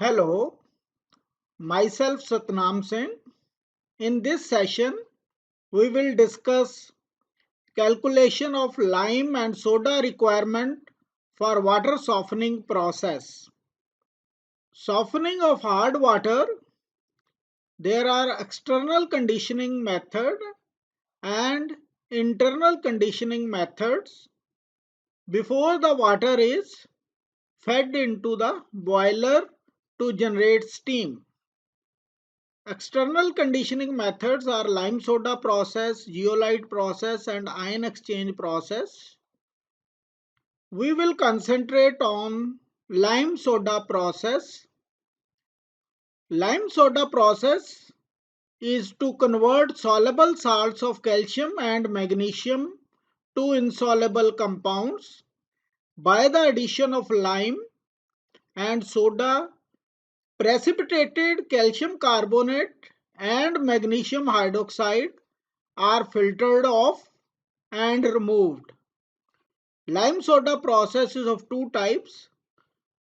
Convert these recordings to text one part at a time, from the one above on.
Hello, myself Satnam Singh. In this session, we will discuss calculation of lime and soda requirement for water softening process. Softening of hard water, there are external conditioning method and internal conditioning methods before the water is fed into the boiler to generate steam. External conditioning methods are lime soda process, zeolite process and ion exchange process. We will concentrate on lime soda process. Lime soda process is to convert soluble salts of calcium and magnesium to insoluble compounds by the addition of lime and soda. Precipitated calcium carbonate and magnesium hydroxide are filtered off and removed. Lime soda process is of two types: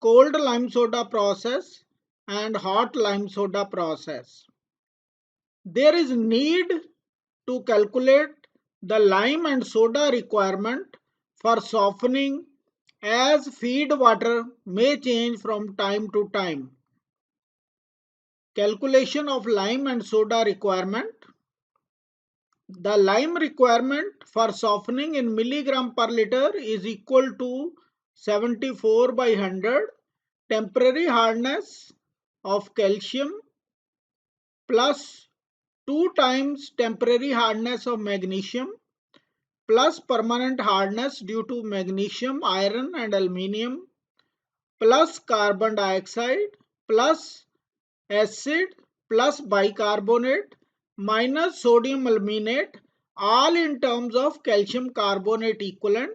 cold lime soda process and hot lime soda process. There is need to calculate the lime and soda requirement for softening as feed water may change from time to time. Calculation of lime and soda requirement. The lime requirement for softening in milligram per liter is equal to 74 by 100 temporary hardness of calcium plus 2 times temporary hardness of magnesium plus permanent hardness due to magnesium, iron and aluminium plus carbon dioxide plus acid plus bicarbonate minus sodium aluminate, all in terms of calcium carbonate equivalent.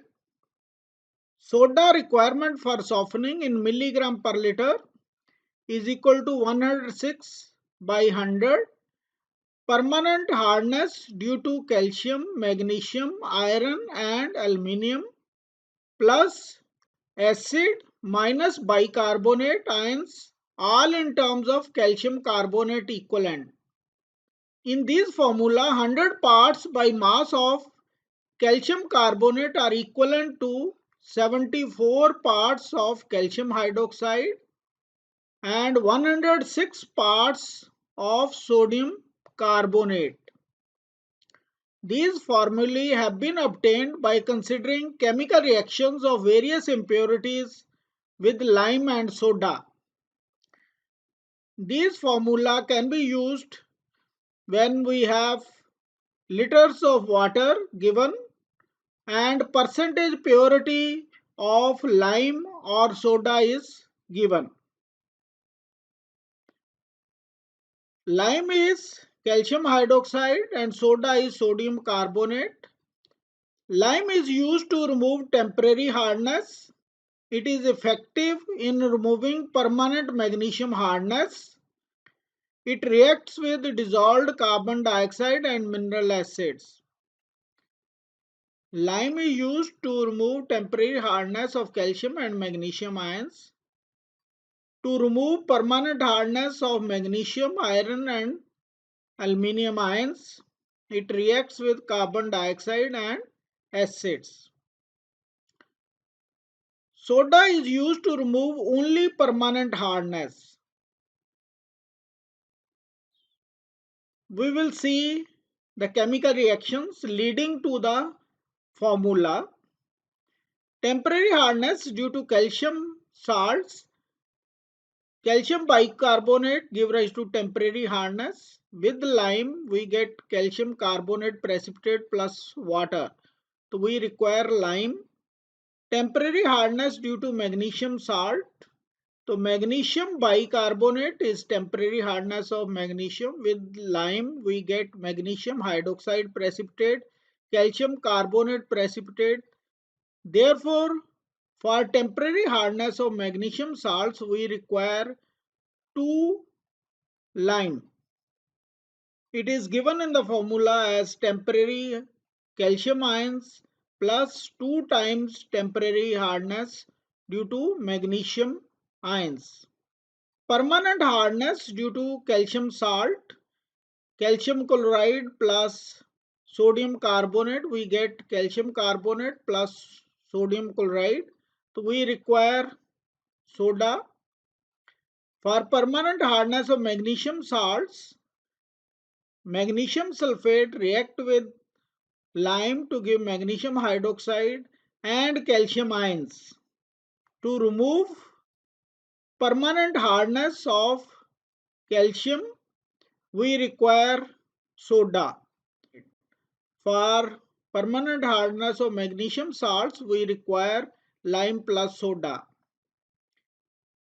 Soda requirement for softening in milligram per liter is equal to 106 by 100. Permanent hardness due to calcium, magnesium, iron and aluminium plus acid minus bicarbonate ions, all in terms of calcium carbonate equivalent. In this formula, 100 parts by mass of calcium carbonate are equivalent to 74 parts of calcium hydroxide and 106 parts of sodium carbonate. These formulae have been obtained by considering chemical reactions of various impurities with lime and soda. These formula can be used when we have liters of water given and percentage purity of lime or soda is given. Lime is calcium hydroxide and soda is sodium carbonate. Lime is used to remove temporary hardness. It is effective in removing permanent magnesium hardness. It reacts with dissolved carbon dioxide and mineral acids. Lime is used to remove temporary hardness of calcium and magnesium ions. To remove permanent hardness of magnesium, iron and aluminium ions, it reacts with carbon dioxide and acids. Soda is used to remove only permanent hardness. We will see the chemical reactions leading to the formula. Temporary hardness due to calcium salts. Calcium bicarbonate give rise to temporary hardness. With lime, we get calcium carbonate precipitate plus water. So we require lime. Temporary hardness due to magnesium salt. So magnesium bicarbonate is temporary hardness of magnesium. With lime, we get magnesium hydroxide precipitate, calcium carbonate precipitate. Therefore, for temporary hardness of magnesium salts, we require 2 lime. It is given in the formula as temporary calcium ions plus 2 times temporary hardness due to magnesium ions. Permanent hardness due to calcium salt, calcium chloride plus sodium carbonate, we get calcium carbonate plus sodium chloride. So we require soda. For permanent hardness of magnesium salts, magnesium sulfate react with lime to give magnesium hydroxide and calcium ions. To remove permanent hardness of calcium, we require soda. For permanent hardness of magnesium salts, we require lime plus soda.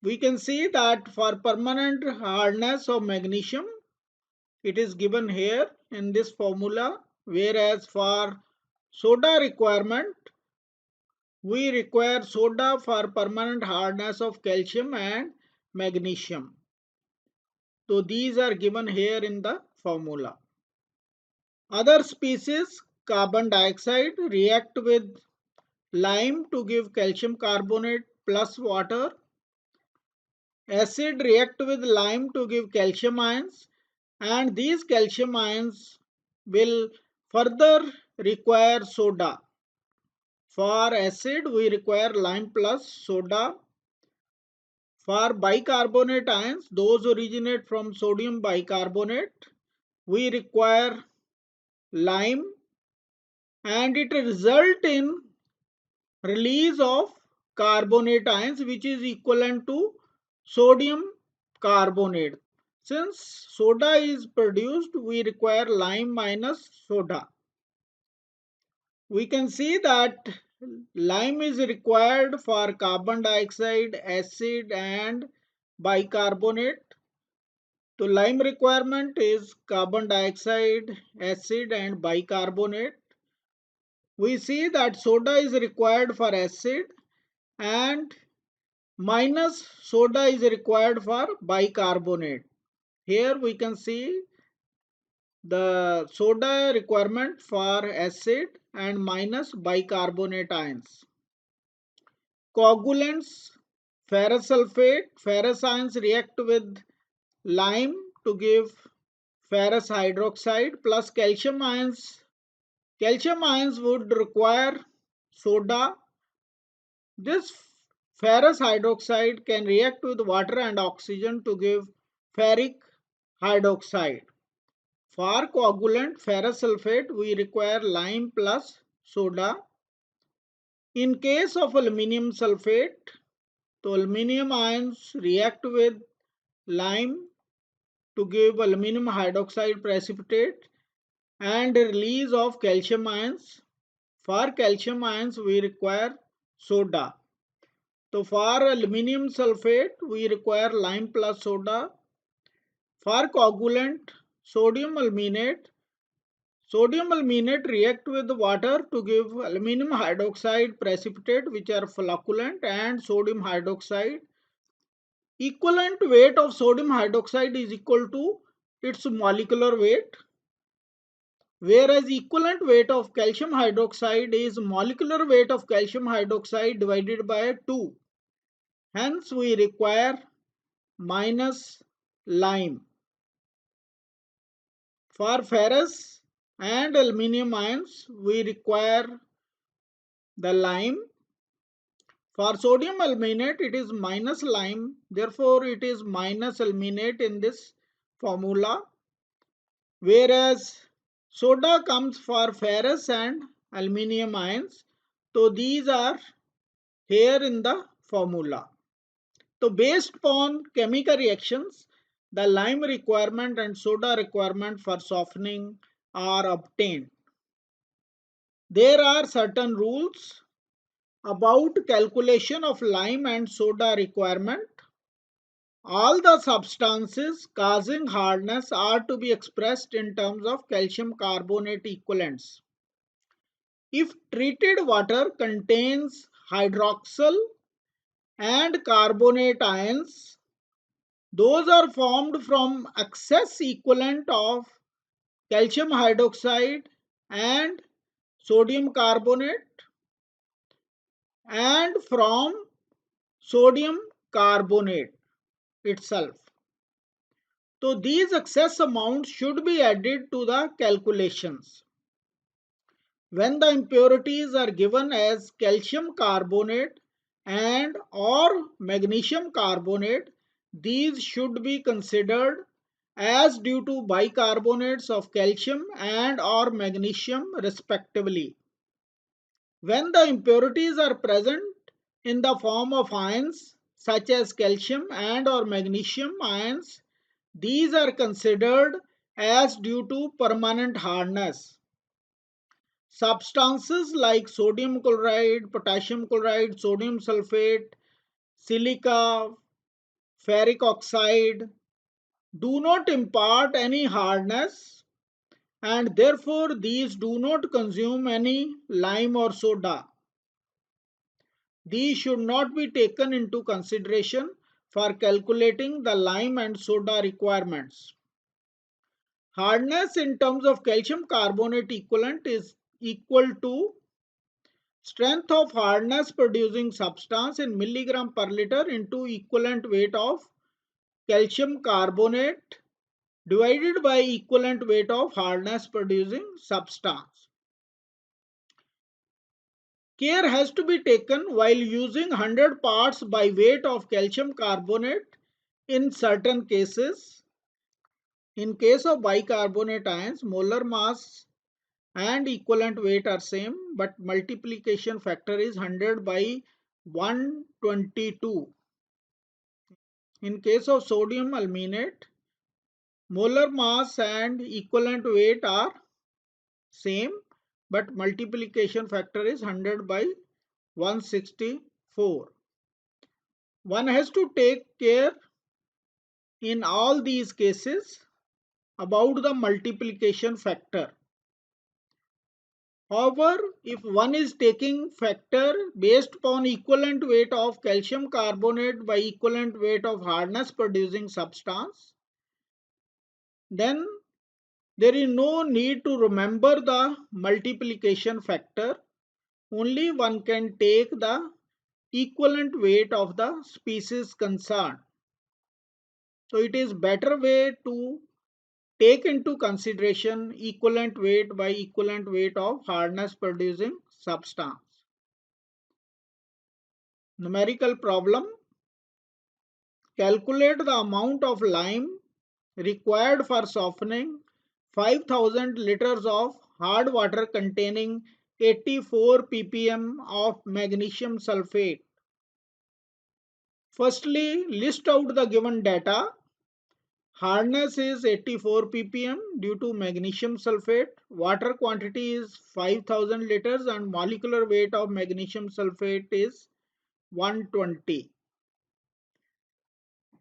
We can see that for permanent hardness of magnesium, it is given here in this formula, whereas for soda requirement, we require soda for permanent hardness of calcium and magnesium. So these are given here in the formula. Other species, carbon dioxide, react with lime to give calcium carbonate plus water. Acid react with lime to give calcium ions, and these calcium ions will further require soda. For acid, we require lime plus soda. For bicarbonate ions, those originate from sodium bicarbonate, we require lime, and it result in release of carbonate ions, which is equivalent to sodium carbonate. Since soda is produced, we require lime minus soda. We can see that lime is required for carbon dioxide, acid and bicarbonate. So lime requirement is carbon dioxide, acid and bicarbonate. We see that soda is required for acid and minus soda is required for bicarbonate. Here we can see the soda requirement for acid and minus bicarbonate ions. Coagulants, ferrous sulfate, ferrous ions react with lime to give ferrous hydroxide plus calcium ions. Calcium ions would require soda. This ferrous hydroxide can react with water and oxygen to give ferric hydroxide. For coagulant ferrous sulfate, we require lime plus soda. In case of aluminium sulfate, the aluminium ions react with lime to give aluminum hydroxide precipitate and release of calcium ions. For calcium ions, we require soda. So for aluminium sulfate, we require lime plus soda. For coagulant, sodium aluminate. Sodium aluminate react with water to give aluminum hydroxide precipitate, which are flocculant, and sodium hydroxide. Equivalent weight of sodium hydroxide is equal to its molecular weight, whereas equivalent weight of calcium hydroxide is molecular weight of calcium hydroxide divided by 2. Hence we require minus lime. For ferrous and aluminium ions, we require the lime. For sodium aluminate, it is minus lime. Therefore, it is minus aluminate in this formula. Whereas soda comes for ferrous and aluminium ions. So these are here in the formula. So based upon chemical reactions, the lime requirement and soda requirement for softening are obtained. There are certain rules about calculation of lime and soda requirement. All the substances causing hardness are to be expressed in terms of calcium carbonate equivalents. If treated water contains hydroxyl and carbonate ions, those are formed from excess equivalent of calcium hydroxide and sodium carbonate and from sodium carbonate. itself. So these excess amounts should be added to the calculations. When the impurities are given as calcium carbonate and or magnesium carbonate, these should be considered as due to bicarbonates of calcium and or magnesium respectively. When the impurities are present in the form of ions such as calcium and or magnesium ions, these are considered as due to permanent hardness. Substances like sodium chloride, potassium chloride, sodium sulfate, silica, ferric oxide do not impart any hardness, and therefore these do not consume any lime or soda. These should not be taken into consideration for calculating the lime and soda requirements. Hardness in terms of calcium carbonate equivalent is equal to strength of hardness producing substance in milligram per liter into equivalent weight of calcium carbonate divided by equivalent weight of hardness producing substance. Care has to be taken while using 100 parts by weight of calcium carbonate in certain cases. In case of bicarbonate ions, molar mass and equivalent weight are same, but multiplication factor is 100 by 122. In case of sodium aluminate, molar mass and equivalent weight are same, but multiplication factor is 100 by 164. One has to take care in all these cases about the multiplication factor. However, if one is taking factor based upon equivalent weight of calcium carbonate by equivalent weight of hardness producing substance, then there is no need to remember the multiplication factor. Only one can take the equivalent weight of the species concerned. So it is better way to take into consideration equivalent weight by equivalent weight of hardness producing substance. Numerical problem. Calculate the amount of lime required for softening 5000 liters of hard water containing 84 ppm of magnesium sulfate. Firstly, list out the given data. Hardness is 84 ppm due to magnesium sulfate. Water quantity is 5000 liters and molecular weight of magnesium sulfate is 120.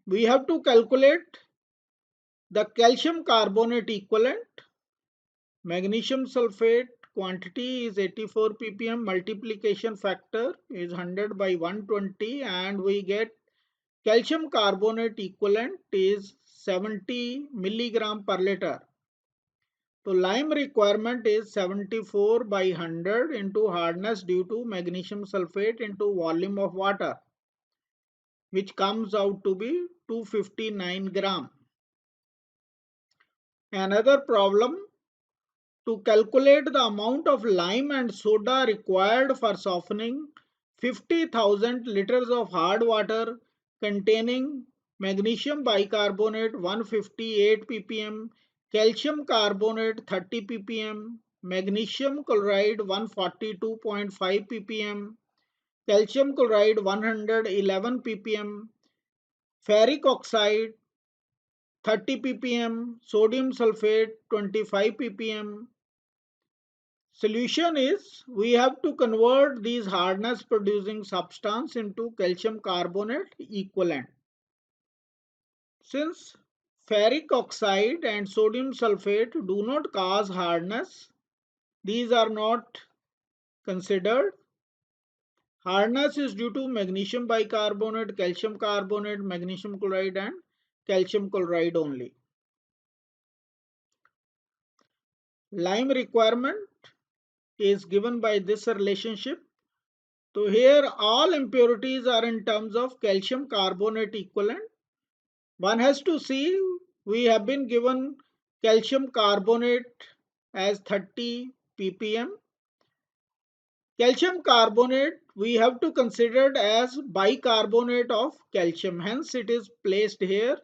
We have to calculate the calcium carbonate equivalent. Magnesium sulfate quantity is 84 ppm, multiplication factor is 100 by 120, and we get calcium carbonate equivalent is 70 milligram per liter. So lime requirement is 74 by 100 into hardness due to magnesium sulfate into volume of water, which comes out to be 259 gram. Another problem, to calculate the amount of lime and soda required for softening 50,000 liters of hard water containing magnesium bicarbonate 158 ppm, calcium carbonate 30 ppm, magnesium chloride 142.5 ppm, calcium chloride 111 ppm, ferric oxide 30 ppm, sodium sulfate 25 ppm. Solution is we have to convert these hardness producing substance into calcium carbonate equivalent. Since ferric oxide and sodium sulfate do not cause hardness, these are not considered. Hardness is due to magnesium bicarbonate, calcium carbonate, magnesium chloride and calcium chloride only. Lime requirement is given by this relationship. So here all impurities are in terms of calcium carbonate equivalent. One has to see, we have been given calcium carbonate as 30 ppm. Calcium carbonate we have to consider it as bicarbonate of calcium. Hence it is placed here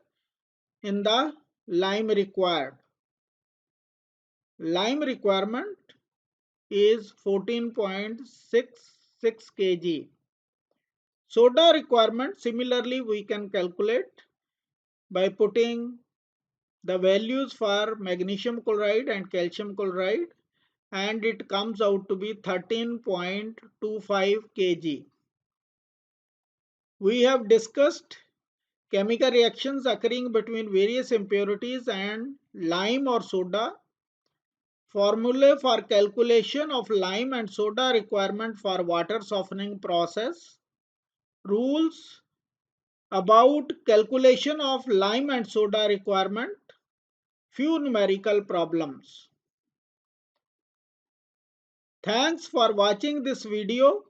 in the lime required. Lime requirement is 14.66 kg. Soda requirement similarly we can calculate by putting the values for magnesium chloride and calcium chloride, and it comes out to be 13.25 kg. We have discussed chemical reactions occurring between various impurities and lime or soda. Formulae for calculation of lime and soda requirement for water softening process. Rules about calculation of lime and soda requirement. Few numerical problems. Thanks for watching this video.